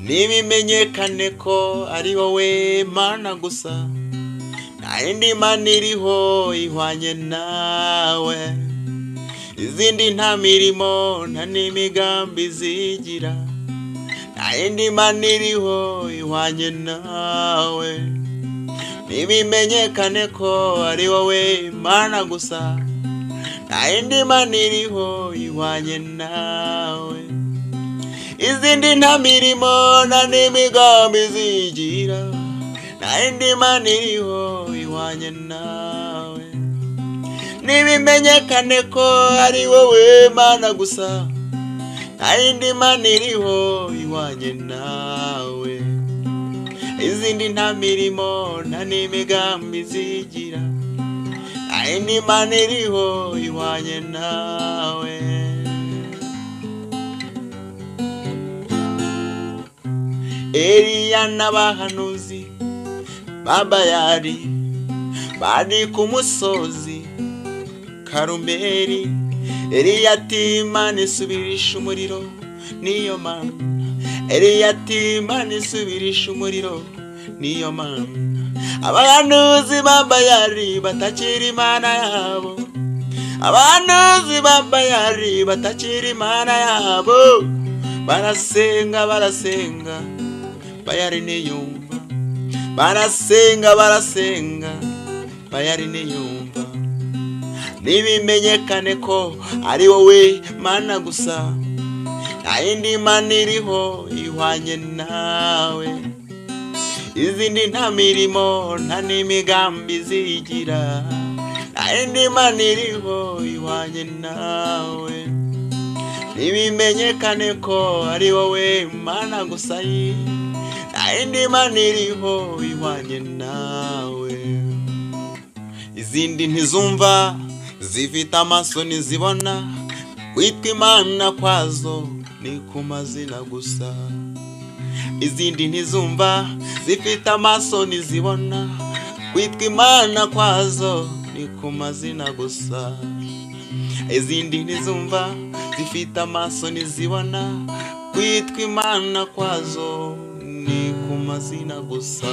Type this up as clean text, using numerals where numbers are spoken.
nibimenyekane ko ari wowe Mana gusa, nta yindi mana iriho ihwanye nawe. Izindi nta mirimo nta n'imigambi zigira, nta yindi mana iriho ihwanye nawe. Nibimenyekane ko ari wowe Mana gusa, nta yindi mana iriho ihwanye nawe. Izindi nta mirimo nta n'imigambi zigira, nta yindi mana iriho ihwanye nawe. Nibimenyekane ko ari wowe Mana gusa, nta yindi mana iriho ihwanye nawe. Izindi nta mirimo nta n'imigambi zigira, nta yindi mana iriho ihwanye nawe. Eliya n'abahanuzi ba Bayali bari ku musozi Karumeli. Eliya ati Imana isubirisha umuriro, niyo mana. Eliya ati Imana isubirisha umuriro, niyo mana. Abahanuzi ba Bayali batakira Imana yabo, abahanuzi ba Bayali batakira Imana yabo. Barasenga Bayali niyumva, barasenga Bayali niyumva. Nibimenyekane ko ari wowe Mana gusa, nta yindi mana iriho ihwanye nawe. Izindi nta mirimo nta n'imigambi zigira, nta yindi mana iriho ihwanye nawe. Nibimenyekane ko ari wowe Mana gusa, nta yindi mana iriho ihwanye nawe. Izindi ntizumva, zifite amaso ntizibona, kwitwa Imana kwazo ni ku mazina gusa. Izindi ntizumva, zifite amaso ntizibona, kwitwa Imana kwazo ni ku mazina gusa. Izindi ntizumva, zifite amaso ntizibona, kwitwa Imana kwazo ni ku mazina gusa.